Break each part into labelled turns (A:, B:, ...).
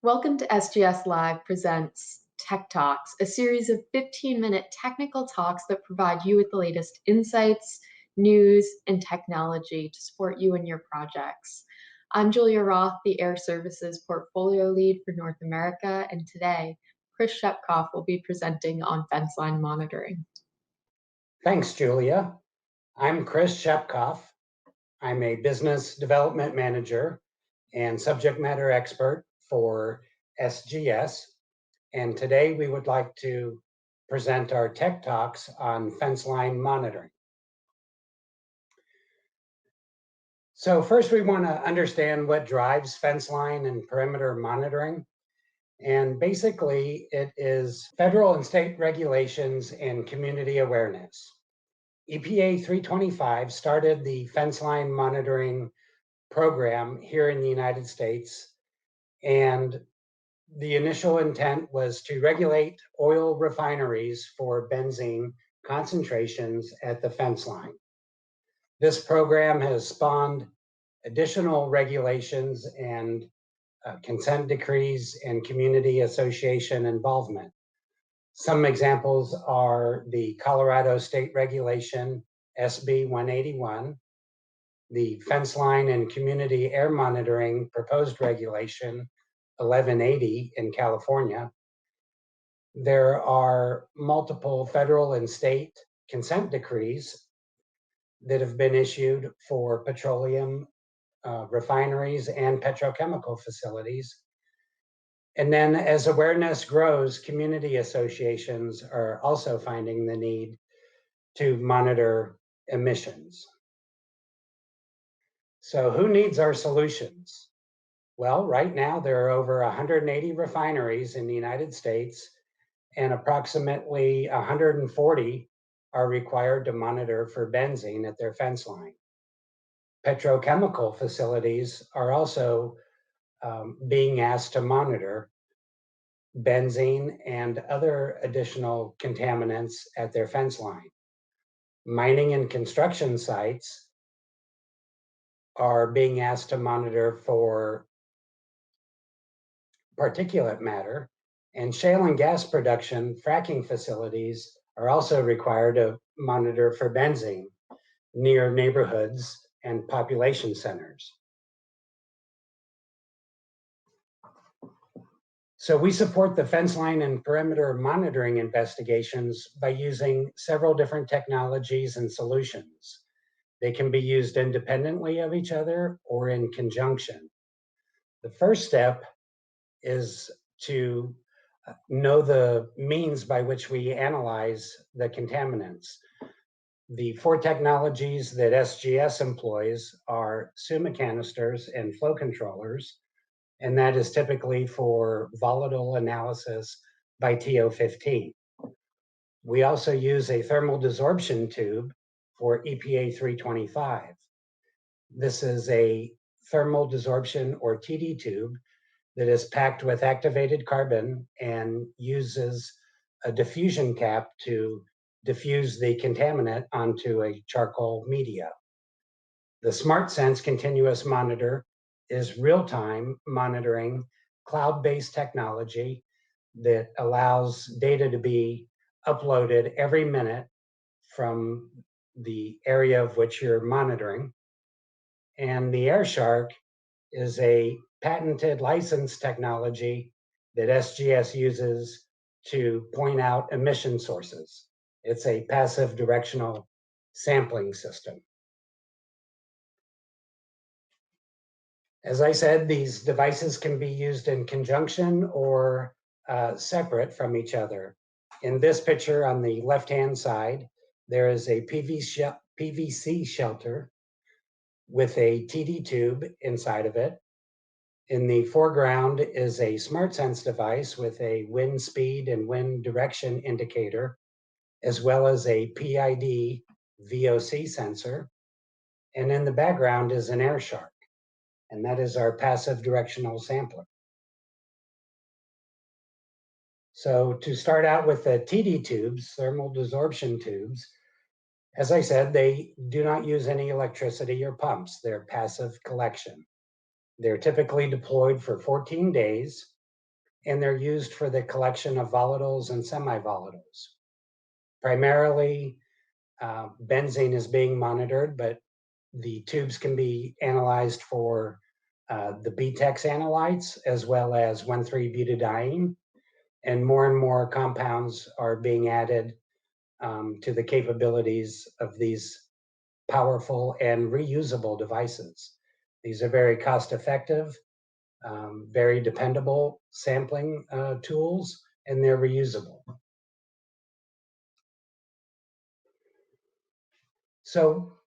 A: Welcome to SGS Live Presents Tech Talks, a series of 15-minute technical talks that provide you with the latest insights, news, and technology to support you in your projects. I'm Julia Roth, the Air Services Portfolio Lead for North America, and today, Chris Schepcoff will be presenting on Fenceline Monitoring.
B: Thanks, Julia. I'm Chris Schepcoff. I'm a business development manager and subject matter expert for SGS. And today we would like to present our tech talks on Fenceline Monitoring. So first we want to understand what drives Fenceline and perimeter monitoring. And basically it is federal and state regulations and community awareness. EPA 325 started the Fenceline monitoring program here in the United States, and the initial intent was to regulate oil refineries for benzene concentrations at the fence line. This program has spawned additional regulations and consent decrees and community association involvement. Some examples are the Colorado State Regulation SB 181, the Fenceline and Community Air Monitoring Proposed Regulation 1180 in California. There are multiple federal and state consent decrees that have been issued for petroleum refineries and petrochemical facilities. And then as awareness grows, community associations are also finding the need to monitor emissions. So who needs our solutions? Well, right now there are over 180 refineries in the United States, and approximately 140 are required to monitor for benzene at their fence line. Petrochemical facilities are also being asked to monitor benzene and other additional contaminants at their fence line. Mining and construction sites are being asked to monitor for particulate matter, and shale and gas production fracking facilities are also required to monitor for benzene near neighborhoods and population centers. So we support the Fenceline and perimeter monitoring investigations by using several different technologies and solutions. They can be used independently of each other or in conjunction. The first step is to know the means by which we analyze the contaminants. The four technologies that SGS employs are SUMA canisters and flow controllers, and that is typically for volatile analysis by TO15. We also use a thermal desorption tube for EPA 325. This is a thermal desorption or TD tube that is packed with activated carbon and uses a diffusion cap to diffuse the contaminant onto a charcoal media. The Smartsense continuous monitor is real-time monitoring, cloud-based technology that allows data to be uploaded every minute from the area of which you're monitoring. And the AirShark is a patented licensed technology that SGS uses to point out emission sources. It's a passive directional sampling system. As I said, these devices can be used in conjunction or separate from each other. In this picture on the left-hand side, there is a PVC shelter with a TD tube inside of it. In the foreground is a Smartsense device with a wind speed and wind direction indicator, as well as a PID VOC sensor. And in the background is an AirShark, and that is our passive directional sampler. So to start out with the TD tubes, thermal desorption tubes, as I said, they do not use any electricity or pumps. They're passive collection. They're typically deployed for 14 days and they're used for the collection of volatiles and semi-volatiles. Primarily, benzene is being monitored, but the tubes can be analyzed for the BTEX analytes as well as 1,3-butadiene, and more compounds are being added to the capabilities of these powerful and reusable devices. These are very cost-effective, very dependable sampling tools, and they're reusable. So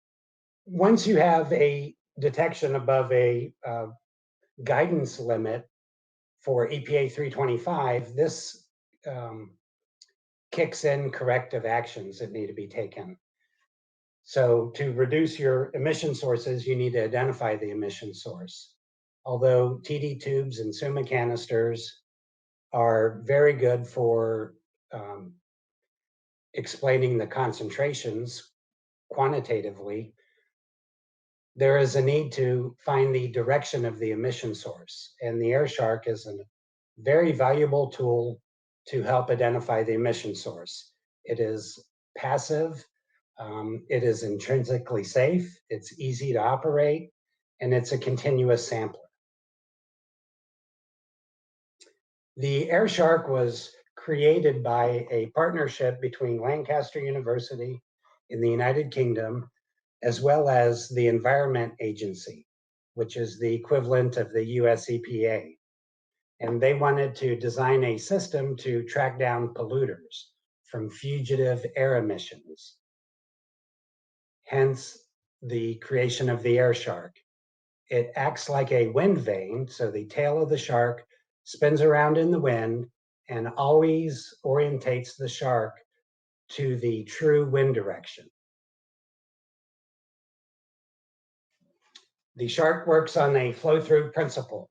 B: once you have a detection above a guidance limit for EPA 325, this kicks in corrective actions that need to be taken. So to reduce your emission sources, you need to identify the emission source. Although TD tubes and Summa canisters are very good for explaining the concentrations quantitatively, there is a need to find the direction of the emission source. And the AirShark is a very valuable tool to help identify the emission source. It is passive, it is intrinsically safe, it's easy to operate, and it's a continuous sampler. The AirShark was created by a partnership between Lancaster University in the United Kingdom, as well as the Environment Agency, which is the equivalent of the US EPA. And they wanted to design a system to track down polluters from fugitive air emissions. Hence the creation of the AirShark. It acts like a wind vane, so the tail of the shark spins around in the wind and always orientates the shark to the true wind direction. The shark works on a flow-through principle.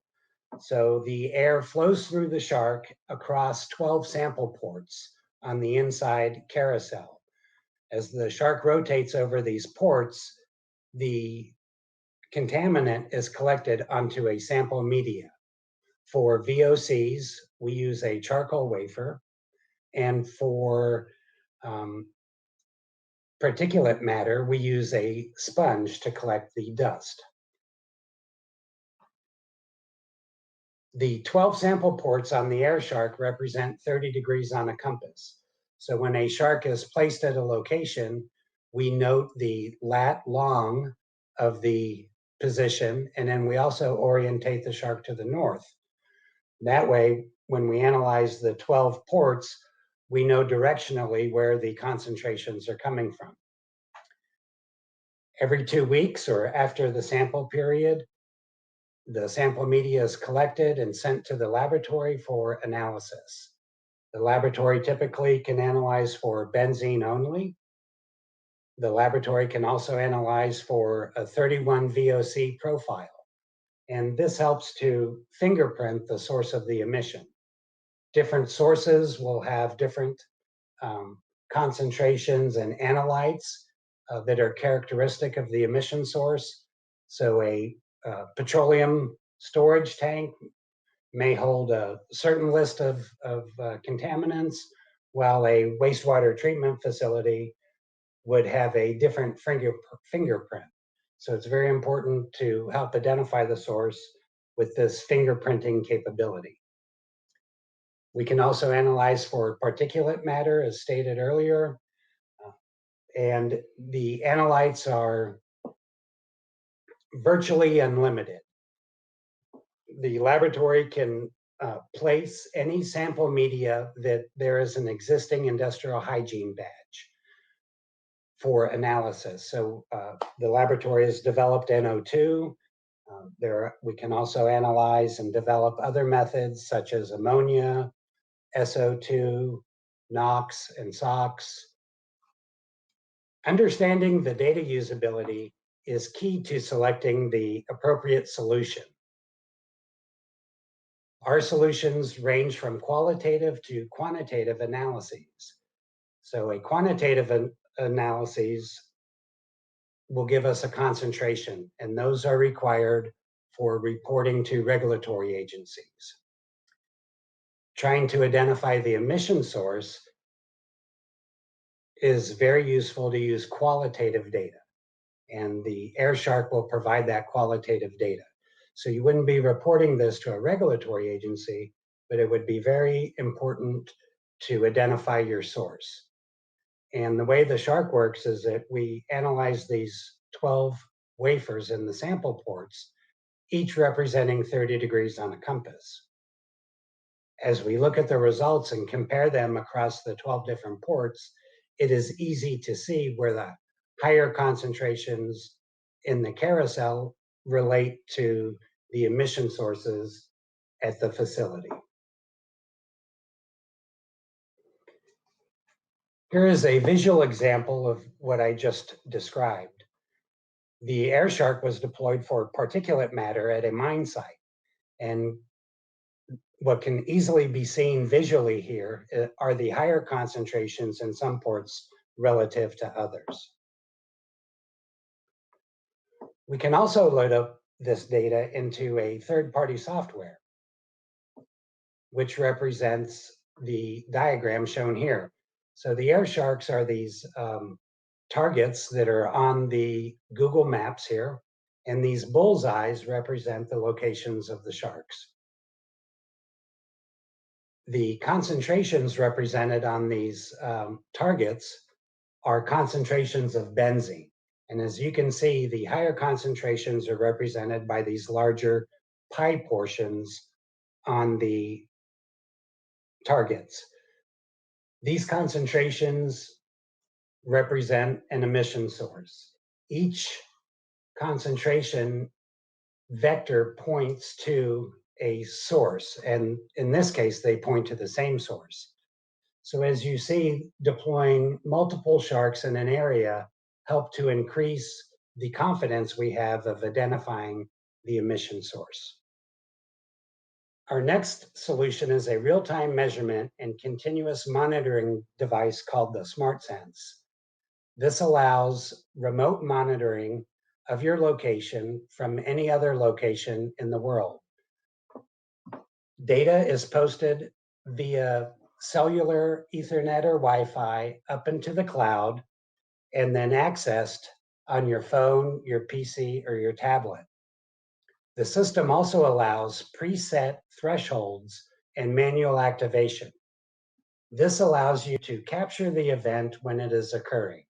B: So the air flows through the shark across 12 sample ports on the inside carousel. As the shark rotates over these ports, the contaminant is collected onto a sample media. For VOCs, we use a charcoal wafer, and for particulate matter, we use a sponge to collect the dust. The 12 sample ports on the AirShark represent 30 degrees on a compass. So when a shark is placed at a location, we note the lat long of the position, and then we also orientate the shark to the north. That way, when we analyze the 12 ports, we know directionally where the concentrations are coming from. Every 2 weeks or after the sample period, the sample media is collected and sent to the laboratory for analysis. The laboratory typically can analyze for benzene only. The laboratory can also analyze for a 31 VOC profile. And this helps to fingerprint the source of the emission. Different sources will have different concentrations and analytes that are characteristic of the emission source. So a petroleum storage tank may hold a certain list of contaminants, while a wastewater treatment facility would have a different fingerprint. So it's very important to help identify the source with this fingerprinting capability. We can also analyze for particulate matter, as stated earlier, and the analytes are virtually unlimited. The laboratory can place any sample media that there is an existing industrial hygiene badge for analysis. So the laboratory has developed NO2. We can also analyze and develop other methods such as ammonia, SO2, NOx, and SOx. Understanding the data usability is key to selecting the appropriate solution. Our solutions range from qualitative to quantitative analyses. So a quantitative analyses will give us a concentration, and those are required for reporting to regulatory agencies. trying to identify the emission source is very useful to use qualitative data. And the AirShark will provide that qualitative data. So you wouldn't be reporting this to a regulatory agency, but it would be very important to identify your source. And the way the Shark works is that we analyze these 12 wafers in the sample ports, each representing 30 degrees on a compass. As we look at the results and compare them across the 12 different ports, it is easy to see where the higher concentrations in the carousel relate to the emission sources at the facility. Here is a visual example of what I just described. The AirShark was deployed for particulate matter at a mine site. And what can easily be seen visually here are the higher concentrations in some ports relative to others. We can also load up this data into a third-party software, which represents the diagram shown here. So the AirSharks are these targets that are on the Google Maps here, and these bullseyes represent the locations of the sharks. The concentrations represented on these targets are concentrations of benzene. And as you can see, the higher concentrations are represented by these larger pie portions on the targets. These concentrations represent an emission source. Each concentration vector points to a source, and in this case, they point to the same source. So as you see, deploying multiple sharks in an area help to increase the confidence we have of identifying the emission source. Our next solution is a real-time measurement and continuous monitoring device called the Smartsense. This allows remote monitoring of your location from any other location in the world. Data is posted via cellular, Ethernet, or Wi-Fi up into the cloud, and then accessed on your phone, your PC, or your tablet. The system also allows preset thresholds and manual activation. This allows you to capture the event when it is occurring.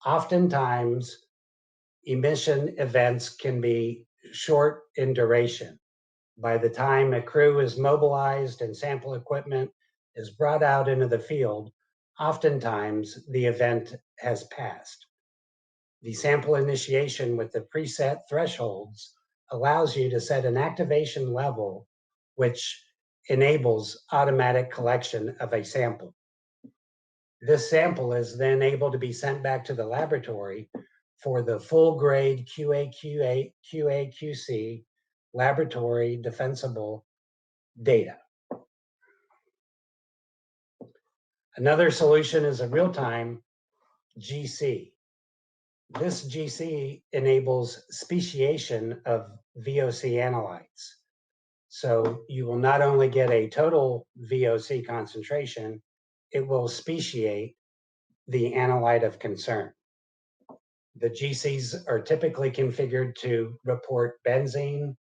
B: Oftentimes, emission events can be short in duration. By the time a crew is mobilized and sample equipment is brought out into the field, oftentimes the event has passed. The sample initiation with the preset thresholds allows you to set an activation level which enables automatic collection of a sample. This sample is then able to be sent back to the laboratory for the full grade QA/QC laboratory defensible data. Another solution is a real-time GC. This GC enables speciation of VOC analytes. So you will not only get a total VOC concentration, it will speciate the analyte of concern. The GCs are typically configured to report benzene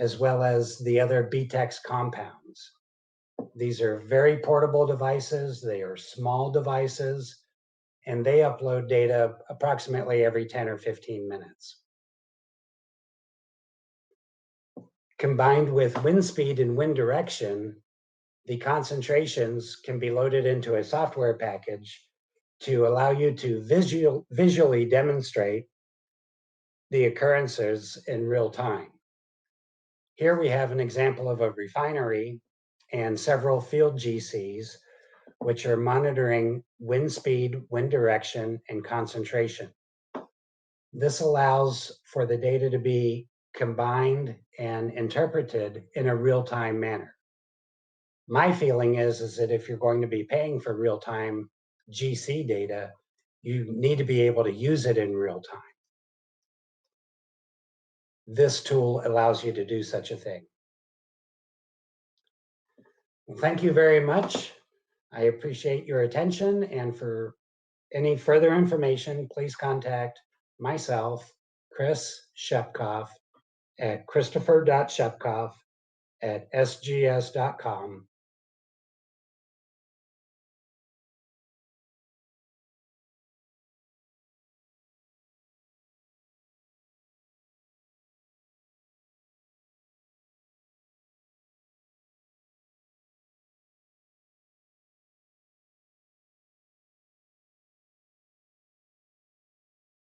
B: as well as the other BTEX compounds. These are very portable devices. They are small devices, and they upload data approximately every 10 or 15 minutes. Combined with wind speed and wind direction, the concentrations can be loaded into a software package to allow you to visually demonstrate the occurrences in real time. Here we have an example of a refinery and several field GCs, which are monitoring wind speed, wind direction, and concentration. This allows for the data to be combined and interpreted in a real-time manner. My feeling is that if you're going to be paying for real-time GC data, you need to be able to use it in real time. This tool allows you to do such a thing. Well, thank you very much. I appreciate your attention, and for any further information, please contact myself, Chris Schepcoff, at christopher.schepcoff@sgs.com,